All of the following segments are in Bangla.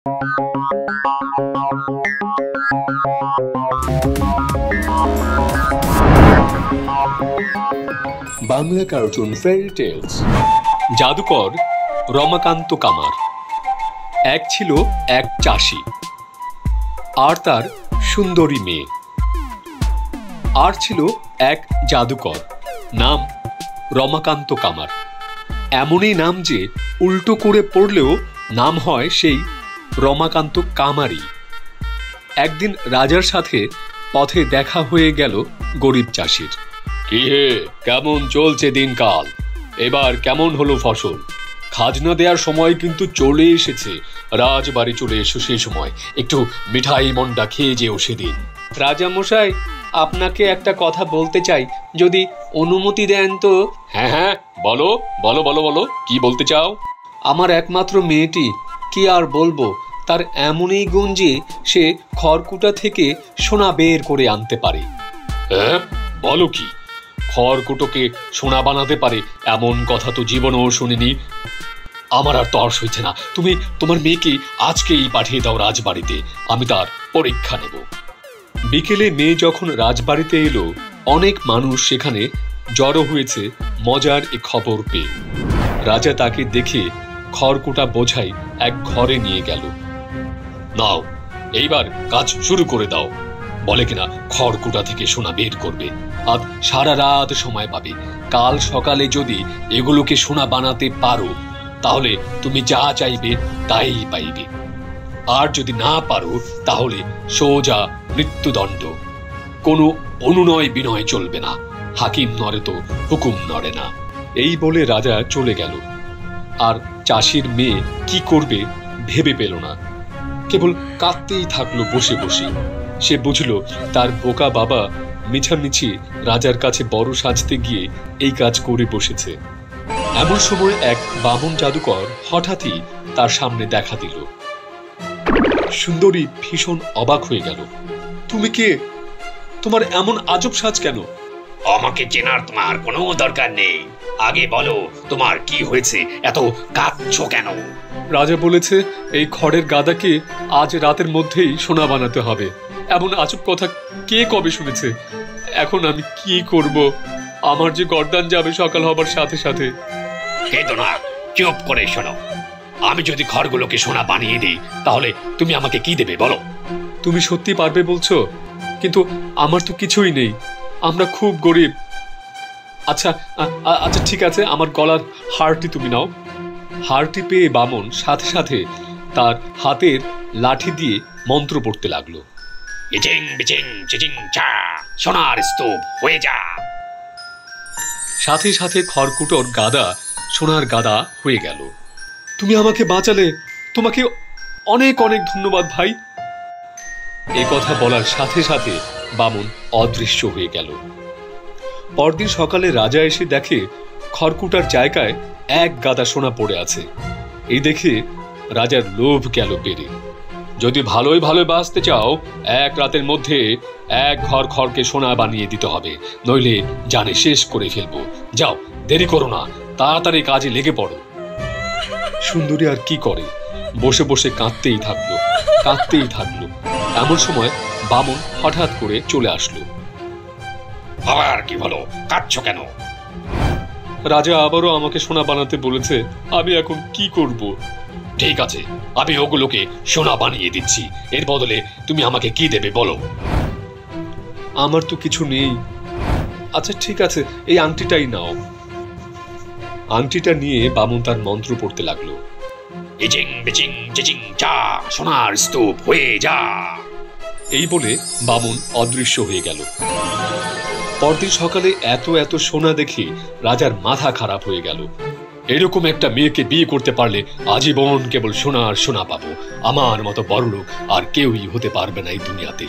Bangla cartoon fairy tales. জাদুকর রমাকান্ত কামার। এক ছিল এক চাষি আর তার সুন্দরী মেয়ে। আর ছিল এক জাদুকর, নাম রমাকান্ত কামার। এমনই নাম যে উল্টো করে পড়লেও নাম হয় সেই রমাকান্ত কামারই। একদিন রাজার সাথে পথে দেখা হয়ে গেল গরিব চাষির। কি হে, কেমন চলছে দিনকাল? এবার কেমন হলো ফসল? খাজনা দেওয়ার সময় কিন্তু চলে এসেছে। রাজবাড়ি চলে এসো, সেই সময় একটু মিঠাই মন্ডা খেয়ে যেও সেদিন। রাজা মশাই, আপনাকে একটা কথা বলতে চাই, যদি অনুমতি দেন তো। হ্যাঁ হ্যাঁ, বলো বলো বলো বলো, কি বলতে চাও? আমার একমাত্র মেয়েটি, কি আর বলবো, তার এমনই গুণ যে সে খড়কুটা থেকে সোনা বের করে আনতে পারে। হ্যাঁ, বলো কি? খড়কুটোকে সোনা বানাতে পারে এমন কথা তো জীবনেও শুনিনি। আমার আর তর্স হইছে না। তুমি তোমার মেয়েকে আজকেই পাঠিয়ে দাও রাজবাড়িতে, আমি তার পরীক্ষা নেব। বিকেলে মেয়ে যখন রাজবাড়িতে এলো, অনেক মানুষ সেখানে জড়ো হয়েছে মজার এ খবর পেয়ে। রাজা তাকে দেখে খড়কুটা বোঝাই এক ঘরে নিয়ে গেল। নাও, এইবার কাজ শুরু করে দাও। বলে কিনা খড়কুটা থেকে সোনা বের করবে, আজ সারা রাত সময় পাবে। কাল সকালে যদি এগুলোকে সোনা বানাতে পারো, তাহলে তুমি যা চাইবে তাই পাইবে। আর যদি না পারো, তাহলে সোজা মৃত্যুদণ্ড। কোনো অনুনয় বিনয় চলবে না। হাকিম নড়ে তো হুকুম নড়ে না। এই বলে রাজা চলে গেল। আর চাষির মেয়ে কি করবে ভেবে পেল না, কেবল কাঁদতেই থাকলো বসে বসে। সে বুঝল তার বোকা বাবা মিছামিছি রাজার কাছে বড় সাজতে গিয়ে এই কাজ করে বসেছে। এমন সময় এক বামুন জাদুকর হঠাৎই তার সামনে দেখা দিল। সুন্দরী ভীষণ অবাক হয়ে গেল। তুমি কে? তোমার এমন আজব সাজ কেন? আমাকে চেনার তোমার কোনো দরকার নেই। আগে বলো, তোমার কি হয়েছে? এত কাঁদছো কেন? রাজা বলেছে এই খড়ের গাদাকে আজ রাতের মধ্যেই সোনা বানাতে হবে। এমন আজব কথা কে কবে শুনেছে? এখন আমি কি করব? আমার যে গর্দান যাবে সকাল হবার সাথে সাথে। কেঁদো না, চুপ করে শোনো। আমি যদি খড়গুলোকে সোনা বানিয়ে দিই, তাহলে তুমি আমাকে কি দেবে বলো? তুমি সত্যি পারবে বলছো? কিন্তু আমার তো কিছুই নেই, আমরা খুব গরিব। আচ্ছা আচ্ছা, ঠিক আছে, আমার গলার হারটি তুমি নাও। হারটি পেয়ে বামন সাথে সাথে তার হাতের লাঠি দিয়ে মন্ত্র পড়তে লাগলো। ইচিং বিচিং চিচিং চা, সোনার স্তূপ হয়ে যা। সাথে সাথে খড়কুটোর গাদা সোনার গাদা হয়ে গেল। তুমি আমাকে বাঁচালে, তোমাকে অনেক অনেক ধন্যবাদ ভাই। এ কথা বলার সাথে সাথে বামন অদৃশ্য হয়ে গেল। পরদিন সকালে রাজা এসে দেখে খড়কুটার জায়গায় এক গাদা সোনা পড়ে আছে। এই দেখে রাজার লোভ গেল বেড়ে। যদি ভালোই ভালো বাঁচতে চাও, এক রাতের মধ্যে এক ঘর খড়কে সোনা বানিয়ে দিতে হবে, নইলে জানে শেষ করে ফেলবো। যাও, দেরি করো না, তাড়াতাড়ি কাজে লেগে পড়ো। সুন্দরী আর কি করে, বসে বসে কাঁদতেই থাকলো, কাঁদতেই থাকলো। এমন সময় বামন হঠাৎ করে চলে আসলো। আবার কি হলো? কাঁদছো কেন? রাজা আবারও আমাকে সোনা বানাতে বলেছে, আমি এখন কি করব? ঠিক আছে, আমি ওগুলোকে সোনা বানিয়ে দিচ্ছি। এর বদলে তুমি আমাকে কি দেবে বলো? আমার তো কিছু নেই। আচ্ছা ঠিক আছে, এই আংটিটাই নাও। আংটিটা নিয়ে বামন তার মন্ত্র পড়তে লাগলো। ইচিং বিচিং চিচিং চা, সোনার স্তূপ হয়ে যা। এই বলে বামন অদৃশ্য হয়ে গেল। পরদিন সকালে এত এত সোনা দেখে রাজার মাথা খারাপ হয়ে গেল। এরকম একটা মেয়েকে বিয়ে করতে পারলে আজীবন কেবল সোনা আর সোনা পাবো। আমার মতো বড়লোক আর কেউই হতে পারবে না এই দুনিয়াতে।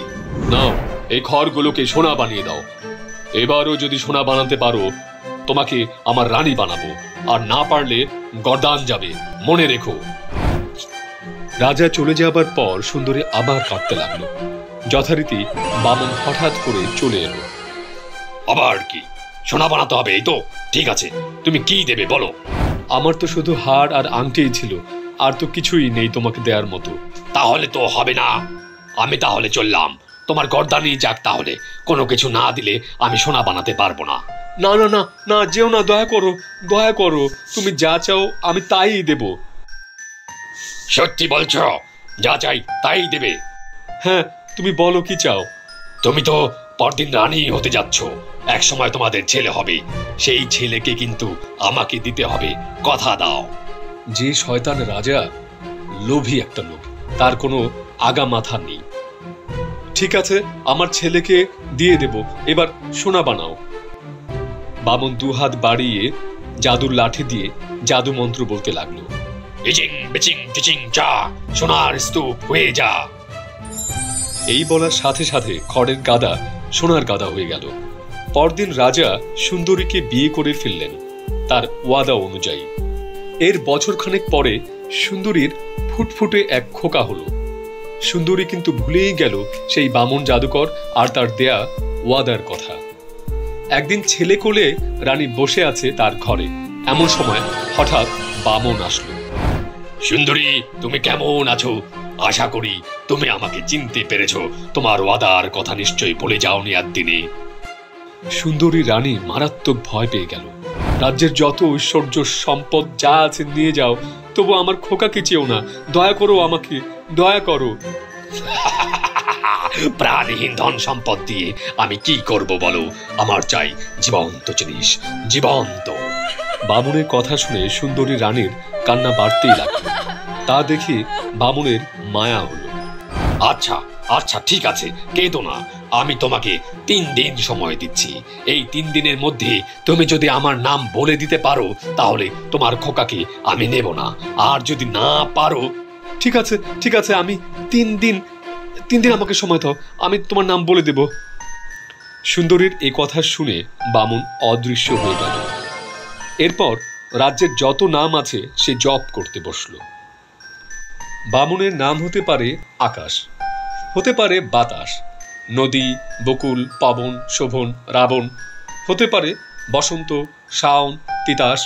নাও, এই খড়গুলোকে সোনা বানিয়ে দাও। এবারও যদি সোনা বানাতে পারো, তোমাকে আমার রানী বানাবো, আর না পারলে গর্দান যাবে, মনে রেখো। রাজা চলে যাবার পর সুন্দরী আবার কাঁদতে লাগলো। যথারীতি বামন হঠাৎ করে চলে এলো। আবার কি? সোনা বানাতে হবে, এই তো? ঠিক আছে, তুমি কি দেবে বলো? আমার তো শুধু হার আর আংটিই ছিল, আর তো কিছুই নেই তোমাকে দেওয়ার মতো। তাহলে তো হবে না, আমি তাহলে চললাম। তোমার গর্দানই যাক তাহলে, কোনো কিছু না দিলে আমি সোনা বানাতে পারবো না। না না না না, যেও না, দয়া করো, দয়া করো, তুমি যা চাও আমি তাই দেব। সত্যি বলছো? যা চাই তাই দেবে? হ্যাঁ, তুমি বলো কি চাও। তুমি তো পরদিন রানী হতে যাচ্ছ, এক সময় তোমাদের ছেলে হবে, সেই ছেলেকে কিন্তু আমাকে দিতে হবে, কথা দাও। যে শয়তান রাজা, লোভী একটা লোক, তার কোনো আগা মাথা নেই। ঠিক আছে, আমার ছেলেকে দিয়ে দেব, এবার সোনা বানাও। বামন দুহাত বাড়িয়ে জাদুর লাঠি দিয়ে জাদু মন্ত্র বলতে লাগলো। ইচিং বিচিং টিচিং চা, সোনার স্তূপ হয়ে যা। এই বলার সাথে সাথে খড়ের গাদা সোনার গাদা হয়ে গেল। পরদিন রাজা সুন্দরীকে বিয়ে করে ফেললেন তার ওয়াদা অনুযায়ী। এর বছরখানেক পরে সুন্দরীর ফুটফুটে এক খোকা হলো। সুন্দরী কিন্তু ভুলেই গেল সেই বামন জাদুকর আর তার দেয়া ওয়াদার কথা। একদিন ছেলে কোলে রানী বসে আছে তার ঘরে, এমন সময় হঠাৎ বামন আসলো। সুন্দরী, তুমি কেমন আছো? আশা করি তুমি আমাকে চিনতে পেরেছ। তোমার ওয়াদার কথা নিশ্চয়ই ভুলে যাওনি একদিনে। সুন্দরী রানী মারাত্মক ভয় পেয়ে গেল। রাজ্যের যত ঐশ্বর্য সম্পদ যা আছে নিয়ে যাও, তবু আমার খোকাকে চেও না, দয়া করো, আমাকে দয়া করো। প্রাণহীন ধন সম্পদ দিয়ে আমি কি করব বলো? আমার চাই জীবন্ত জিনিস, জীবন্ত। বামুনের কথা শুনে সুন্দরী রানীর কান্না বাড়তেই লাগলো। তা দেখে বামুনের মায়া হলো। আচ্ছা আচ্ছা, ঠিক আছে, কেঁদো না। আমি তোমাকে 3 দিন সময় দিচ্ছি। এই 3 দিনের মধ্যে তুমি যদি আমার নাম বলে দিতে পারো, তাহলে তোমার খোকাকে আমি নেব না। আর যদি না পারো? ঠিক আছে, ঠিক আছে, আমি 3 দিন আমাকে সময় দাও, আমি তোমার নাম বলে দেব। সুন্দরীর এই কথা শুনে বামুন অদৃশ্য হয়ে গেল। এরপর রাজ্যের যত নাম আছে সে জপ করতে বসল। বামুনের নাম হতে পারে আকাশ, হতে পারে বাতাস, নদী, বকুল, পাবন, শোভন, রাবণ, হতে পারে বসন্ত, শাওন, তিতাস।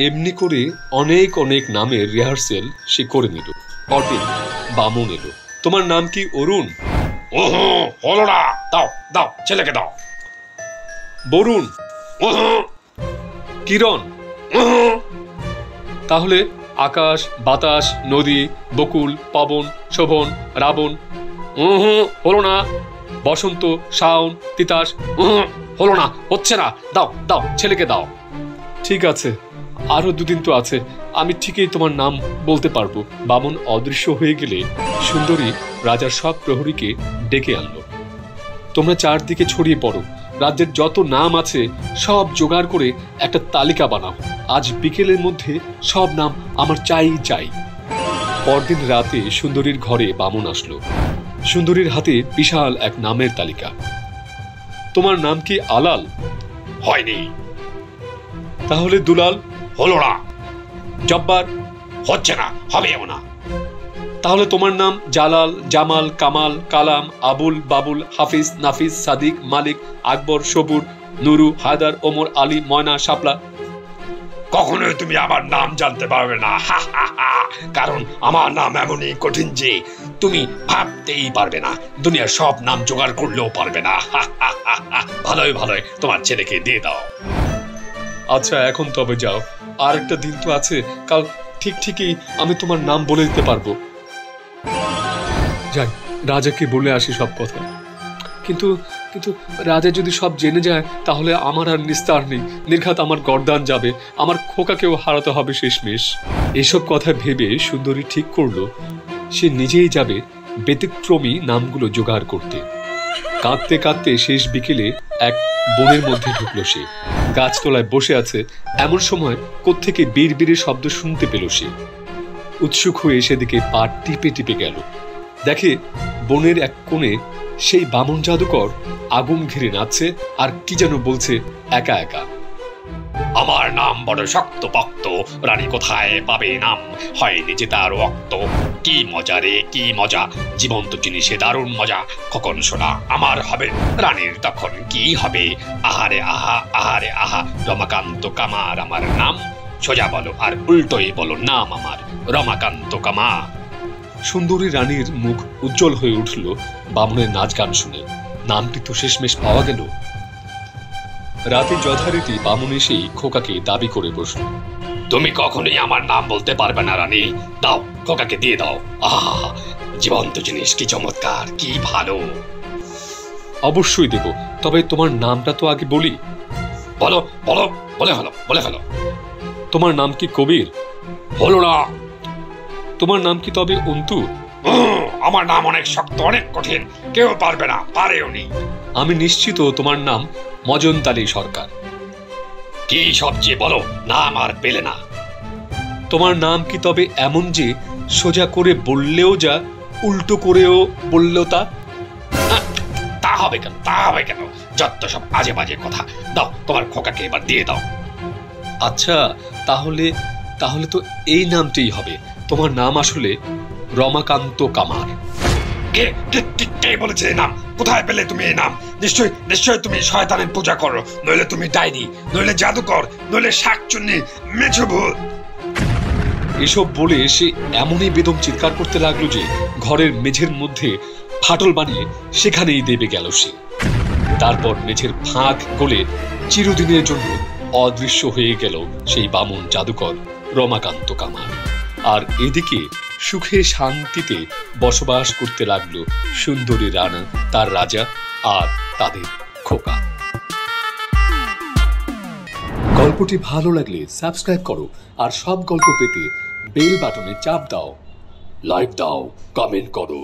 এমনি করে অনেক অনেক নামের রিহার্সেল সে করে নিল। পরদিন বামুন এলো। তোমার নাম কি অরুণ? হলো না, দাও দাও, ছেলেকে দাও। বরুণ? কিরণ? তাহলে আকাশ, বাতাস, নদী, বকুল, পবন, শোভন, রাবণ? হলো না। বসন্ত, শাওন, তিতাস? হলো না, হচ্ছে না, দাও দাও, ছেলেকে দাও। ঠিক আছে, আরো 2 দিন তো আছে, আমি ঠিকই তোমার নাম বলতে পারবো। বামন অদৃশ্য হয়ে গেলে সুন্দরী রাজার সব প্রহরীকে ডেকে আনলো। তোমরা চারদিকে ছড়িয়ে পড়ো, রাজ্যের যত নাম আছে সব জোগাড় করে একটা তালিকা বানাও। আজ বিকেলের মধ্যে সব নাম আমার চাই চাই। পরদিন রাতে সুন্দরীর ঘরে বামন আসলো। সুন্দরীর হাতে বিশাল এক নামের তালিকা। তোমার নাম কি আলাল? হয়নি। তাহলে দুলাল? হলো না। জব্বার? হচ্ছে না, হবেও না। তাহলে তোমার নাম জালাল, জামাল, কামাল, কালাম, আবুল, বাবুল, হাফিজ, নাফিস, সাদিক, মালিক, আকবর, সবুর, নুরু, হায়দার, ওমর, আলী, ময়না, শাপলা? কখনোই তুমি আমার নাম জানতে পারবে না, কারণ আমার নাম এমনই কঠিন যে তুমি ভাবতেই পারবে না। দুনিয়ার সব নাম জোগাড় করলেও পারবে না। ভালোই ভালোই তোমার ছেলেকে দিয়ে দাও। আচ্ছা, এখন তবে যাও, আর একটা দিন তো আছে, কাল ঠিকই আমি তোমার নাম বলে দিতে পারবো। যাই, রাজাকে বলে আসি সব কথা। কিন্তু রাজা যদি সব জেনে যায়, তাহলে আমার আর নিস্তার নেই, নির্ঘাত আমার গর্দান যাবে, আমার খোকাকেও হারাতে হবে শেষমেশ। এসব কথা ভেবে সুন্দরী ঠিক করলো সে নিজেই যাবে ব্যতিক্রমী নামগুলো জোগাড় করতে। কাঁদতে কাঁদতে শেষ বিকেলে এক বনের মধ্যে ঢুকলো সে। গাছতলায় বসে আছে, এমন সময় কোত্থেকে বিড়বিড়ের শব্দ শুনতে পেল সে। উৎসুক হয়ে সেদিকে পা টিপে টিপে গেল। দেখে বনের এক কোণে সেই বামন জাদুকর আগুন ঘিরে নাচছে আর কি যেন বলছে একা একা। আমার নাম বড় শক্ত পক্ত, রানী কোথায় পাবে নাম, হয়নি যে তার রক্ত। কি মজা রে, কি মজা, জীবন্ত জিনিসে দারুণ মজা। কখন শোনা আমার হবে, রানীর তখন কি হবে। আহারে আহা, আহারে আহা, রমাকান্ত কামার আমার নাম। সোজা বলো আর উল্টোই বলো নাম আমার, রমাকান্ত কামার। সুন্দরী রানীর মুখ উজ্জ্বল হয়ে উঠল বামুনের নাচ গান শুনে। নামটি তো শেষমেশ পাওয়া গেল। রাতে যথারীতি বামুন এসেই খোকাকে দাবি করে বসল। তুমি কখনোই আমার নাম বলতে পারবে না রানী, দাও খোকাকে দিয়ে দাও। আহা, জীবন্ত জিনিস, কি চমৎকার, কি ভালো। অবশ্যই দেব, তবে তোমার নামটা তো আগে বলি। বলো বলো, বলে ফেলো। তোমার নাম কি কবির? হলো না। তোমার নাম কি তবে অন্তু? আমার নাম অনেক শক্ত, অনেক কঠিন, কেউ পারবে না, পারেও নি। আমি নিশ্চিত তোমার নাম মজনতালী সরকার। কি সবচেয়ে বলো, নাম আর পেলে না। তোমার নাম কি তবে এমন যে সোজা করে বললেও যা, উল্টো করেও বললেও তা? তা হবে কেন, যত সব আজে বাজে কথা। দাও তোমার খোকাকে এবার দিয়ে দাও। আচ্ছা, তাহলে তো এই নামটাই হবে। তোমার নাম আসলে রমাকান্ত কামার। কে বলেছে এই নাম? কোথায় পেলে তুমি এই নাম? নিশ্চয় তুমি শয়তানের পূজা করো, নইলে তুমি ডাইনি, নইলে জাদুকর, নইলে শাকচুন্নি, মেছো ভূত। এসব বলে সে এমনই বেদম চিৎকার করতে লাগলো যে ঘরের মেঝের মধ্যে ফাটল বানিয়ে সেখানেই দেবে গেল সে। তারপর মেঝের ফাঁক গলে চিরদিনের জন্য অদৃশ্য হয়ে গেল সেই বামুন জাদুকর রমাকান্ত কামার। আর এদিকে সুখে শান্তিতে বসবাস করতে লাগলো সুন্দরী রানা, তার রাজা আর তাদের খোকা। গল্পটি ভালো লাগলে সাবস্ক্রাইব করো, আর সব গল্প পেতে বেল বাটনে চাপ দাও, লাইক দাও, কমেন্ট করো।